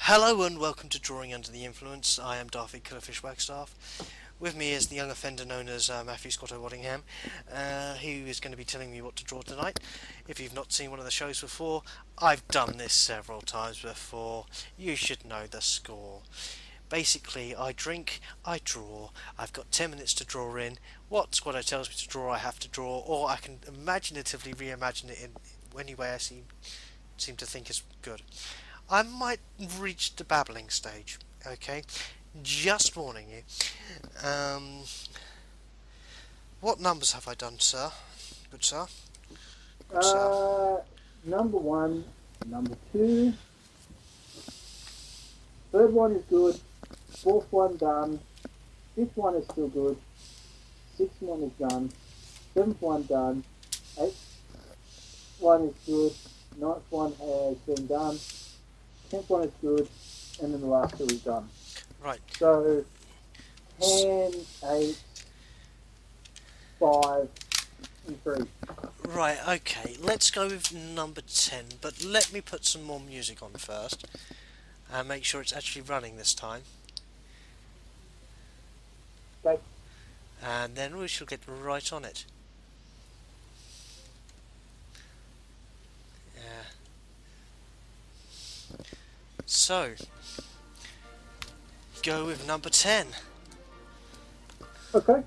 Hello and welcome to Drawing Under the Influence. I am Daffyd Killerfish Wagstaff. With me is the young offender known as Matthew Scotto Waddingham, who is going to be telling me what to draw tonight. If you've not seen one of the shows before, I've done this several times before. You should know the score. Basically, I drink, I draw, I've got 10 minutes to draw in. What Squatto tells me to draw, I have to draw, or I can imaginatively reimagine it in any way I seem to think is good. I might reach the babbling stage, okay? Just warning you. What numbers have I done, sir? Good sir? Good sir. Number 1, number 2, third one is good, fourth one done, fifth one is still good, sixth one is done, seventh one done, eighth one is good, ninth one has been done, 10th one is good, and then the last two is done. Right. So, 10, 8, 5, and 3. Right, okay. Let's go with number 10, but let me put some more music on first. And make sure it's actually running this time. Okay. And then we shall get right on it. Yeah. So, go with number 10. Okay.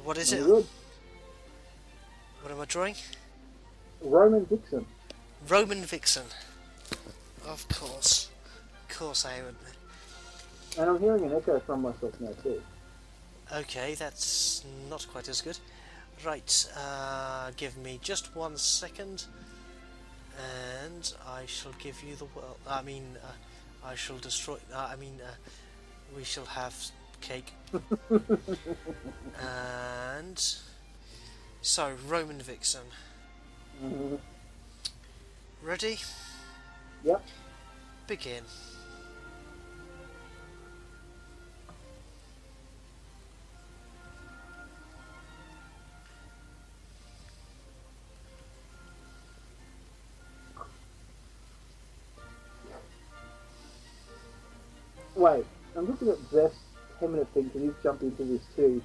What is it? Good. What am I drawing? Roman Vixen. Roman Vixen. Of course. Of course I would. And I'm hearing an echo from myself now too. Okay, that's not quite as good. Right, give me just 1 second. And I shall give you the world. I shall destroy. We shall have cake. And so, Roman Vixen. Mm-hmm. Ready? Yep. Begin. Wait, I'm looking at Xeph's 10-minute thing because he's jumped into this too.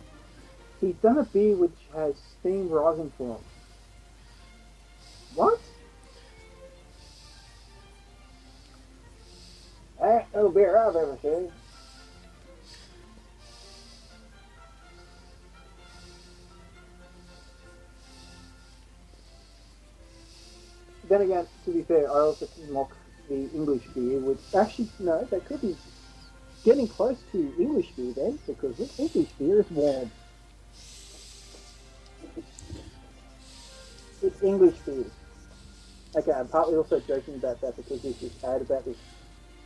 He's done a beer which has steam rising from it. What? Ain't no beer I've ever seen. Then again, to be fair, I also mock the English beer, which actually, no, they could be getting close to English beer then, because English beer is warm. It's English beer. Okay, I'm partly also joking about that because there's this ad about this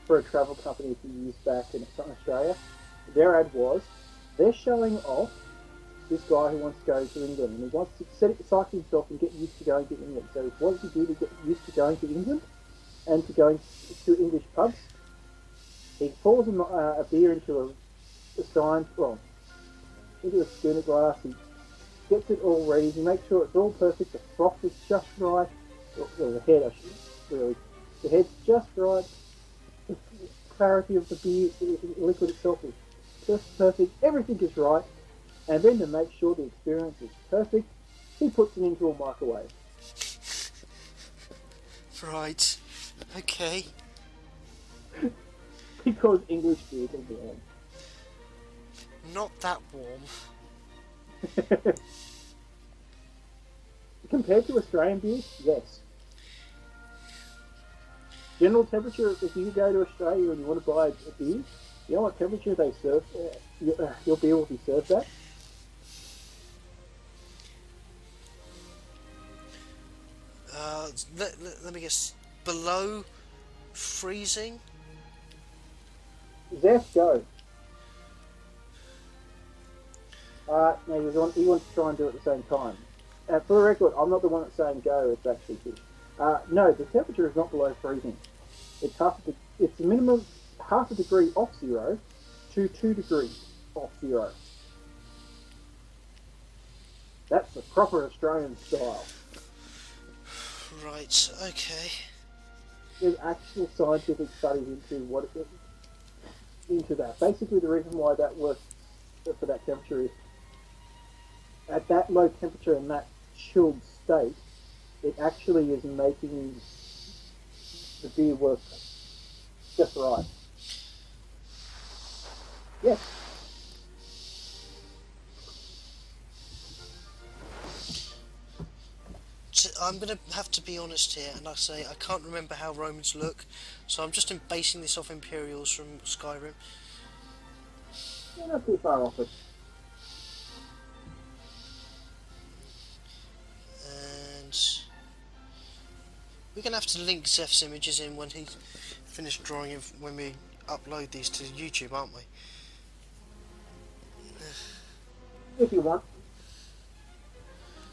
for a travel company a few years back in Australia. Their ad was, they're showing off this guy who wants to go to England, and he wants to psych himself and get used to going to England. So what does he do to get used to going to England and to going to English pubs? He pours a beer into a stein, into a schooner glass. He gets it all ready. He makes sure it's all perfect. The froth is just right. Well, the head, really. The head's just right. The clarity of the beer, the liquid itself is just perfect. Everything is right. And then to make sure the experience is perfect, he puts it into a microwave. Right. Okay. Because English beer is warm. Not that warm. Compared to Australian beers, yes. General temperature, if you go to Australia and you want to buy a beer, you know what temperature they serve, your beer will be served at? Let me guess. Below freezing? Xeph, go. No, he wants to try and do it at the same time. For the record, I'm not the one that's saying go, it's actually good. No, the temperature is not below freezing. It's it's a minimum half a degree off zero to 2 degrees off zero. That's the proper Australian style. Right, okay. There's actual scientific studies into that. Basically, the reason why that works for that temperature is at that low temperature and that chilled state, it actually is making the beer work just right. Yes. I'm going to have to be honest here, and I say I can't remember how Romans look, so I'm just basing this off Imperials from Skyrim. You're not too far off it. And we're going to have to link Xeph's images in when he's finished drawing it, when we upload these to YouTube, aren't we? If you want.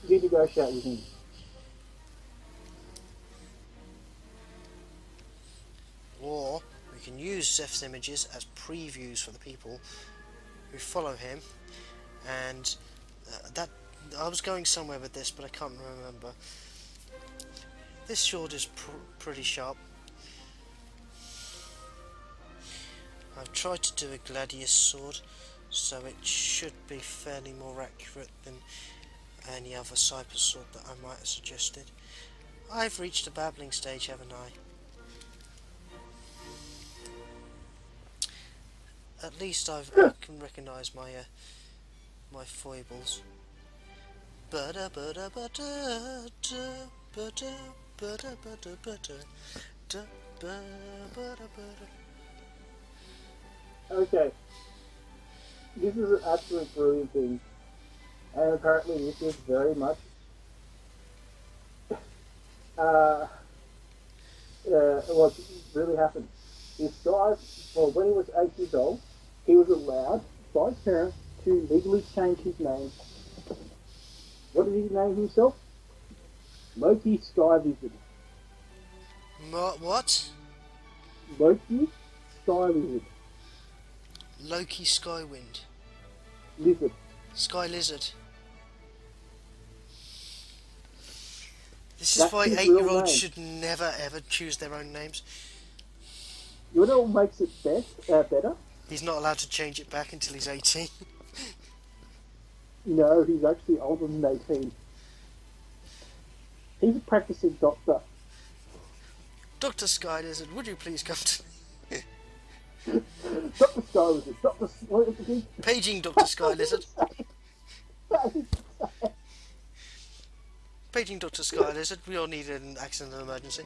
You negotiate with him. Or we can use Xeph's images as previews for the people who follow him, and that I was going somewhere with this, but I can't remember. This sword is pretty sharp. I've tried to do a gladius sword, so it should be fairly more accurate than any other cypress sword that I might have suggested. I've reached a babbling stage, haven't I? At least I can recognise my my foibles. Okay. This is an absolute brilliant thing. And apparently this is very much what really happened. This guy, well, when he was 8 years old, he was allowed by his parents to legally change his name. What did he name himself? Loki Sky Lizard. What? Loki Sky Lizard. Loki Skywind. Lizard. Sky Lizard. This is That's why his 8-year-olds real name. should never ever choose their own names. You know what makes it better? He's not allowed to change it back until he's 18. No, he's actually older than 18. He's a practicing doctor. Dr. Sky Lizard, would you please come to Dr. Sky Lizard. What is it? Paging Dr. Sky Lizard. Paging Dr. Sky Lizard, we all need an accident and emergency.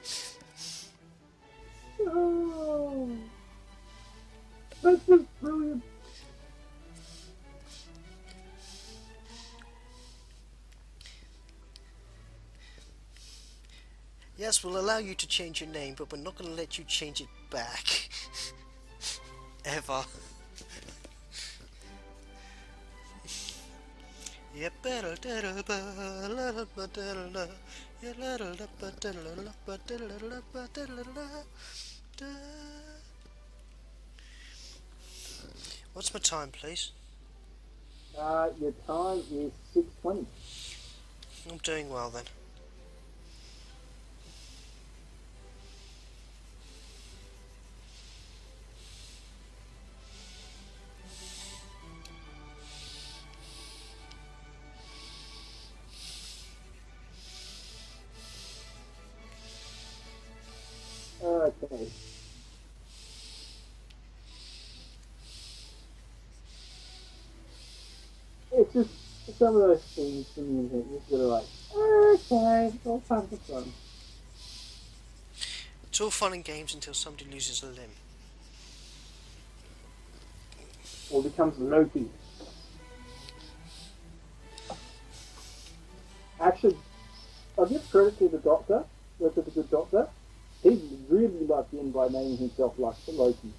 Oh, that's just brilliant. Yes, we'll allow you to change your name, but we're not going to let you change it back. Ever. What's my time, please? Your time is 6:20. I'm doing well then. Okay. It's just some of those things from the internet. You're sort of like, okay, it's all part of the fun. It's all fun and games until somebody loses a limb. Or becomes Loki. Actually, I'll give credit to the doctor, to the good doctor. He's really lucked in by naming himself like Loki.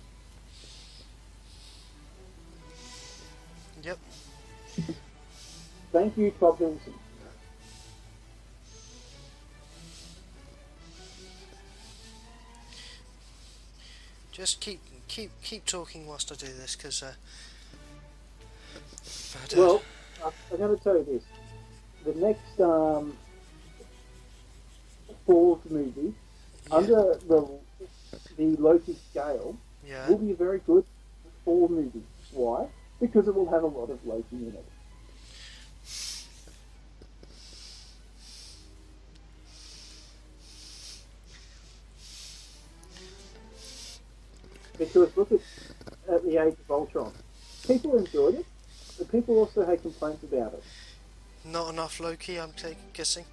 Yep. Thank you, Todd Wilson. Just keep talking whilst I do this, because Well, I'm going to tell you this. The next fourth movie Yeah. under the Loki scale Yeah. will be a very good 4 movie. Why? Because it will have a lot of Loki in it. Because look at the Age of Ultron. People enjoyed it, but people also had complaints about it. Not enough Loki, I'm guessing.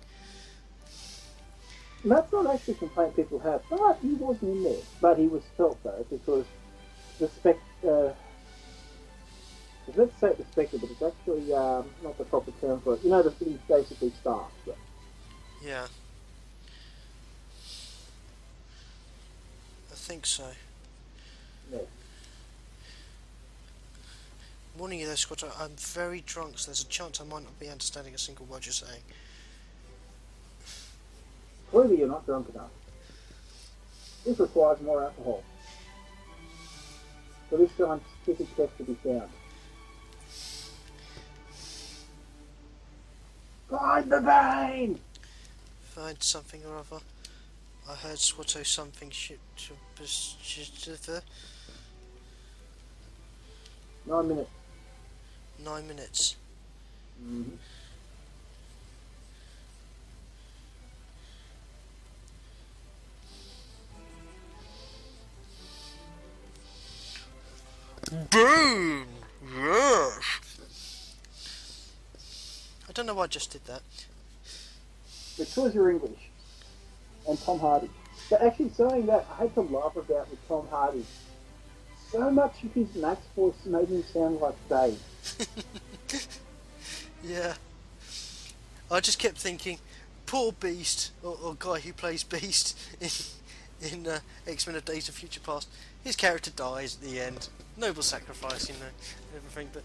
And that's not actually a complaint people have, but he wasn't in there. But he was felt though, because let's say it's spectre, but it's actually not the proper term for it. You know, the city's basically staff. But Yeah. I think so. yeah. Warning you though, Scott, I'm very drunk, so there's a chance I might not be understanding a single word you're saying. Clearly you're not drunk enough. This requires more alcohol. For this scientific test to be found. Find the vein! Find something or other. I heard Swatto something shit. 9 minutes. 9 minutes. Mm-hmm. Boom! Yes! I don't know why I just did that. Because you're English. And Tom Hardy. But actually saying that, I had to laugh about with Tom Hardy. So much of his Max voice made him sound like Dave. Yeah. I just kept thinking, poor Beast, or guy who plays Beast in X-Men: A Days of Future Past. His character dies at the end. Noble sacrifice, you know, and everything. But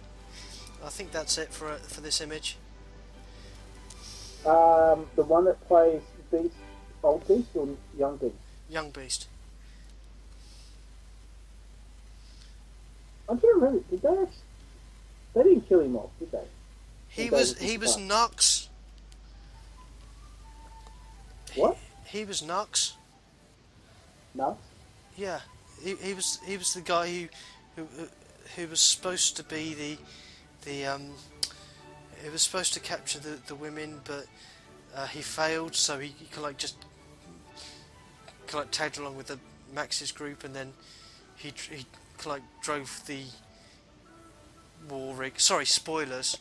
I think that's it for this image. The one that plays Beast, Old Beast or Young Beast? Young Beast. I'm trying to remember. Did they? They didn't kill him off, did they? He was Nux. What? He was Nux. No. Yeah, he was the guy who was supposed to be he was supposed to capture the women, but he failed, so he just tagged along with the Max's group, and then he drove the war rig. Sorry, spoilers.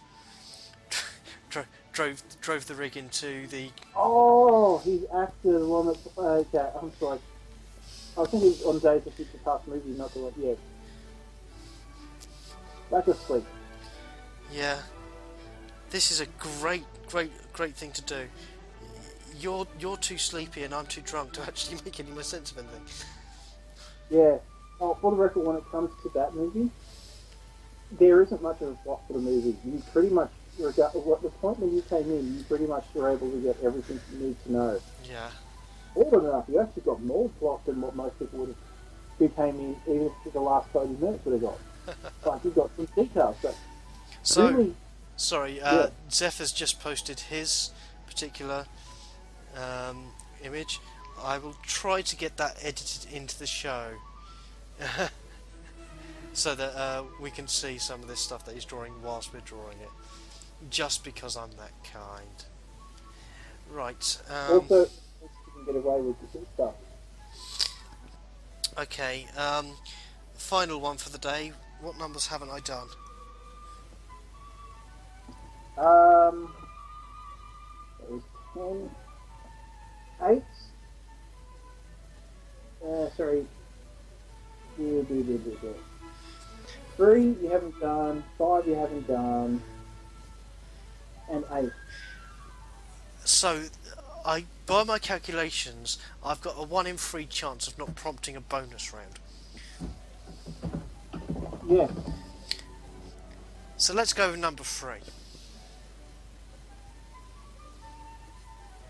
drove the rig into the. Oh, he's actor, the one that. Okay, I'm sorry. I was thinking on Days of Future Past movie, not the one. Yeah. Back asleep. Yeah. This is a great thing to do. You're too sleepy and I'm too drunk to actually make any more sense of anything. Yeah. Oh, for the record, when it comes to that movie, there isn't much of a plot for the movie. You pretty much, what the point when you came in, you pretty much were able to get everything you need to know. Yeah. More than enough. You actually got more plot than what most people would have, who came in, even if the last 30 minutes would have got. Like, you got some details. So, really, sorry, yeah. Xeph has just posted his particular image. I will try to get that edited into the show so that we can see some of this stuff that he's drawing whilst we're drawing it, just because I'm that kind. Right. Also, you can get away with the stuff. Okay. Final one for the day. What numbers haven't I done? It was 10, 8. Sorry. 3 you haven't done, 5 you haven't done, and 8. So, by my calculations, I've got a 1 in 3 chance of not prompting a bonus round. Yeah. So let's go with number 3.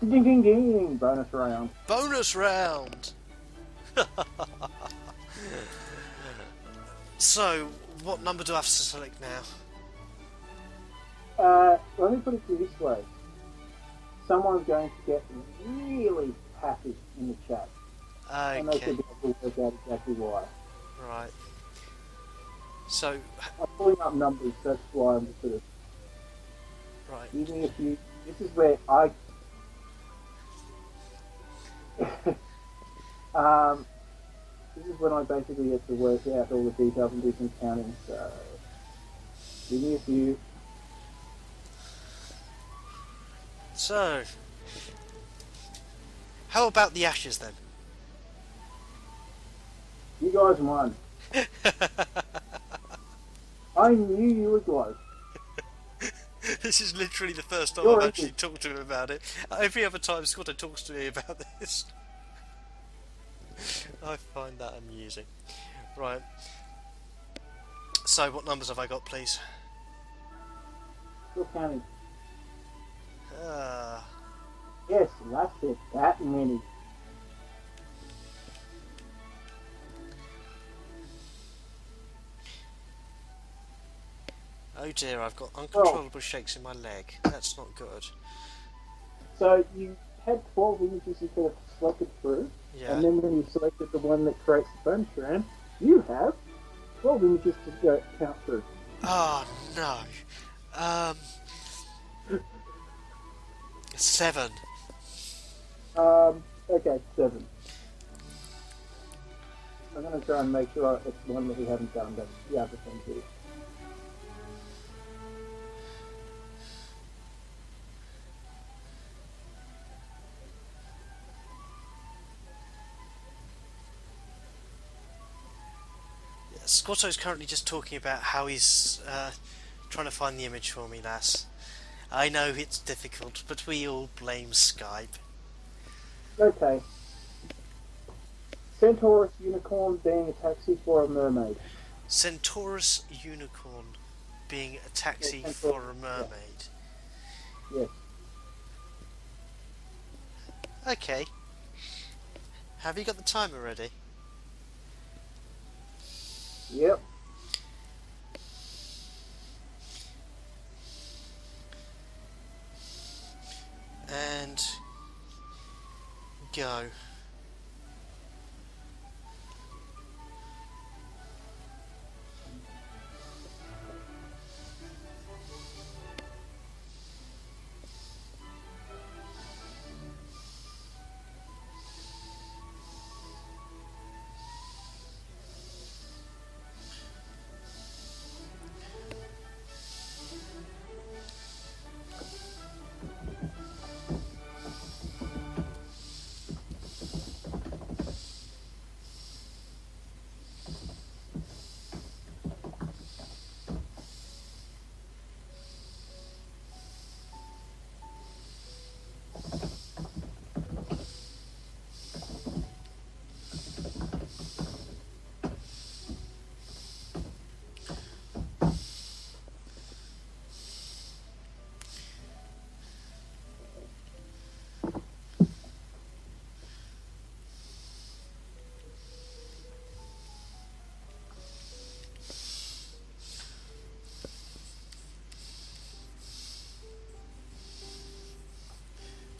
Ding ding ding! Bonus round. Bonus round! So, what number do I have to select now? Let me put it to you this way. Someone's going to get really passive in the chat. I know Okay, she'll be able to work out exactly why. right. So, I'm pulling up numbers, that's why I'm just sort of right. giving a few. This is where I. This is when I basically get to work out all the details and do some counting. So, give me a few. So, how about the Ashes then? You guys won. I knew you were close. This is literally the first time You're I've actually English. talked to him about it. Every other time Scotto talks to me about this, I find that amusing. Right. So, what numbers have I got, please? Still counting. Uh, Yes, that's it. That many. oh dear, I've got uncontrollable shakes in my leg. That's not good. So you had 12 images you could have selected through, Yeah. and then when you selected the one that creates the bonus round, you have 12 images to go count through. Oh no. 7. Okay, 7. I'm going to try and make sure it's one that we haven't done, but the other thing too. Scotto's currently just talking about how he's trying to find the image for me, lass. I know it's difficult, but we all blame Skype. Okay. Centaurus unicorn being a taxi for a mermaid. Centaurus unicorn being a taxi Yeah, for a mermaid. Yes. Okay. Have you got the timer ready? Yep. And go.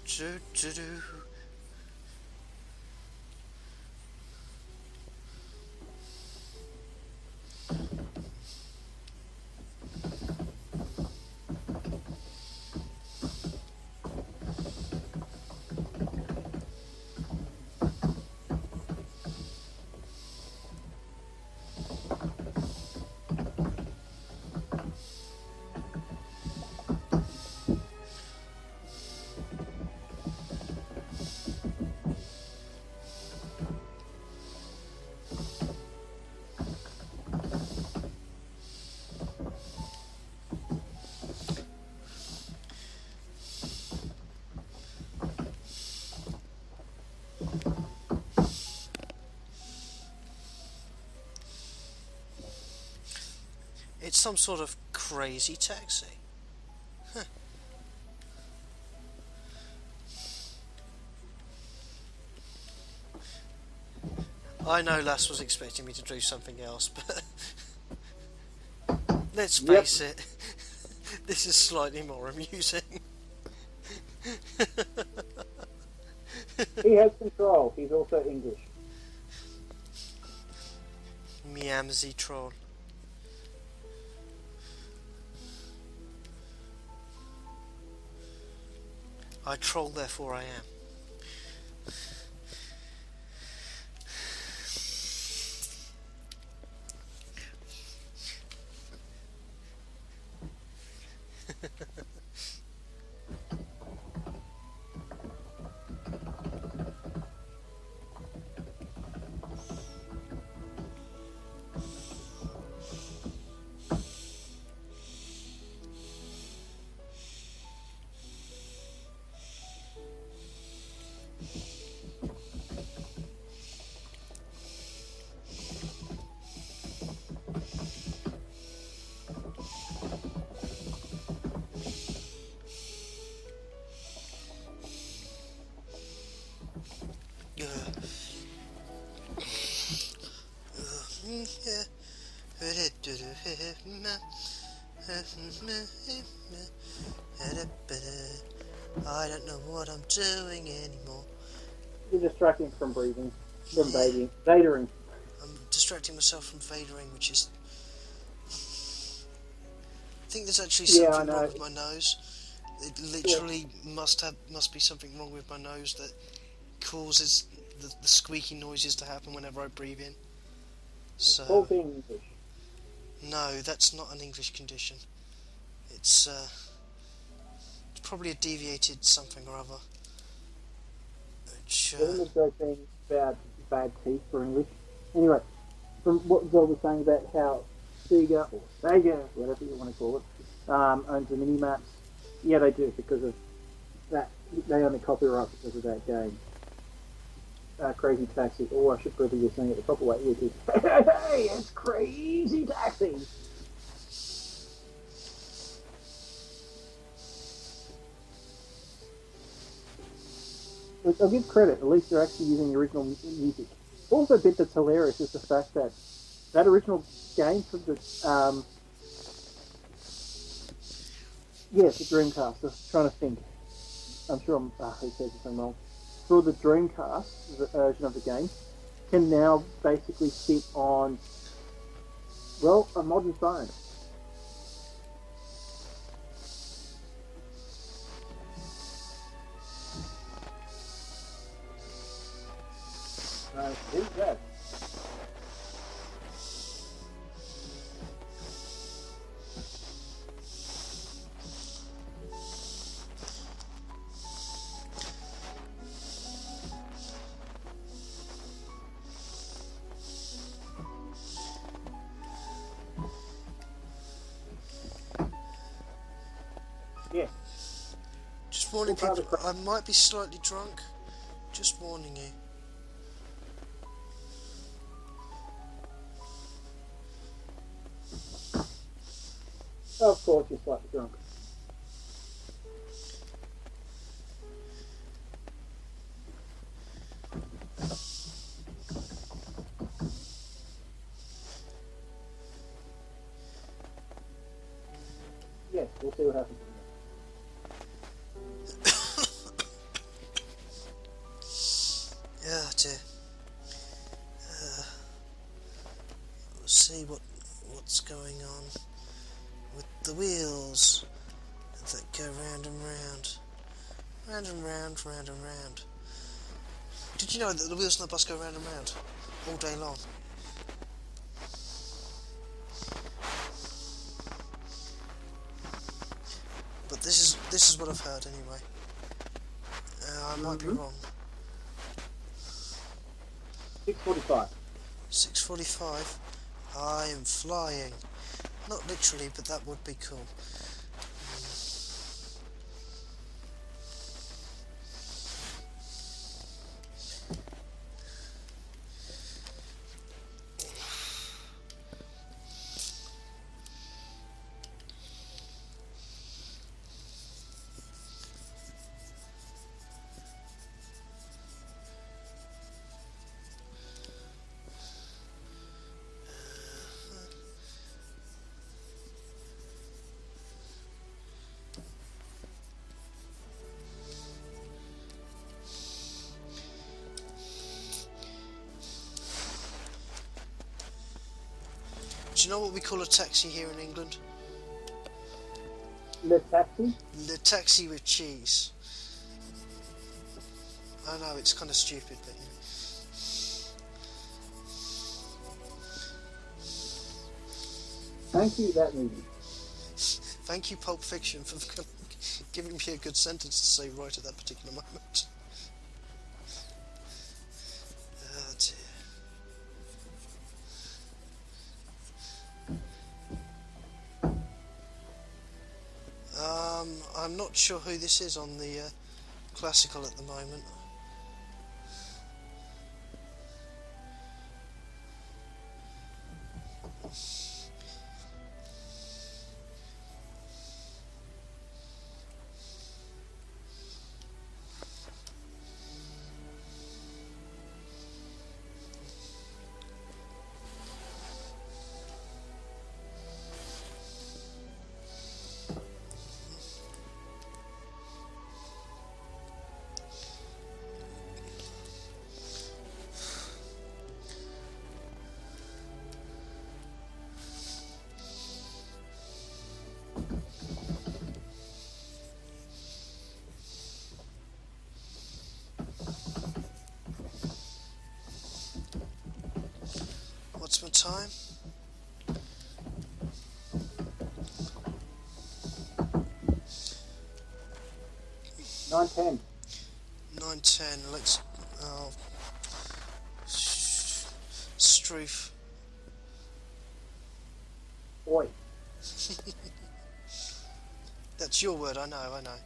Do, do, do. It's some sort of crazy taxi. Huh. I know Lass was expecting me to do something else, but let's face it, this is slightly more amusing. He has control. He's also English. Miamsy troll. I troll, therefore I am. I don't know what I'm doing anymore. You're distracting from breathing, from bathing, vadering. I'm distracting myself from vadering, which is... I think there's actually something wrong with my nose. It literally must be something wrong with my nose that causes the squeaky noises to happen whenever I breathe in. So All being English. no, that's not an English condition. It's probably a deviated something or other. Which, Isn't the joke being about bad teeth for English? Anyway, from what Zol was saying about how Sega, or Sega, whatever you want to call it, owns the mini-maps, yeah, they do, because of that. They own the copyright because of that game. Crazy Taxi, or I should probably be saying it the proper way, which is, hey, it's Crazy Taxi! Which I'll give credit, at least they're actually using the original music. Also, a bit that's hilarious is the fact that that original game for the, the Dreamcast, I was trying to think. I'm sure who says something wrong. For the Dreamcast, the version of the game, can now basically sit on, well, a modern phone. Who's that? Yeah. Just warning people, I might be slightly drunk. Just warning you. Of course, you're slightly drunk. Yes, we'll see what happens. Yeah, dear. We'll see what's going on with the wheels that go round and round. Round and round, round and round. Did you know that the wheels on the bus go round and round all day long? But this is what I've heard anyway. I might be wrong. 6:45. 6:45. I am flying. Not literally, but that would be cool. Do you know what we call a taxi here in England? The taxi? The taxi with cheese. I know, it's kind of stupid, but yeah. Thank you, that movie. Thank you, Pulp Fiction, for giving me a good sentence to say right at that particular moment. Oh dear. I'm not sure who this is on the classical at the moment. What's my time? Nine 10. 9:10. Let's. Oh, Stroof. Oi. That's your word. I know. I know.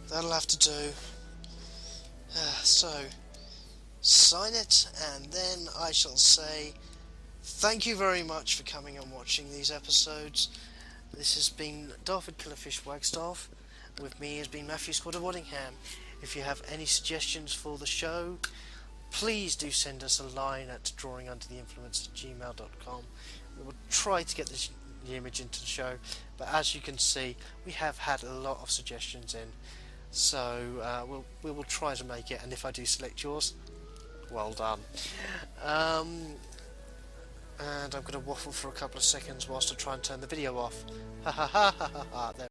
That'll have to do. So, sign it, and then I shall say thank you very much for coming and watching these episodes. This has been Daffyd Killerfish Wagstaff. With me has been Matthew Squatter Waddingham. If you have any suggestions for the show, please do send us a line at drawingundertheinfluence@gmail.com. We will try to get the image into the show, but as you can see, we have had a lot of suggestions in. So we will try to make it, and if I do select yours, well done. And I'm going to waffle for a couple of seconds whilst I try and turn the video off. Ha ha ha ha ha ha. There.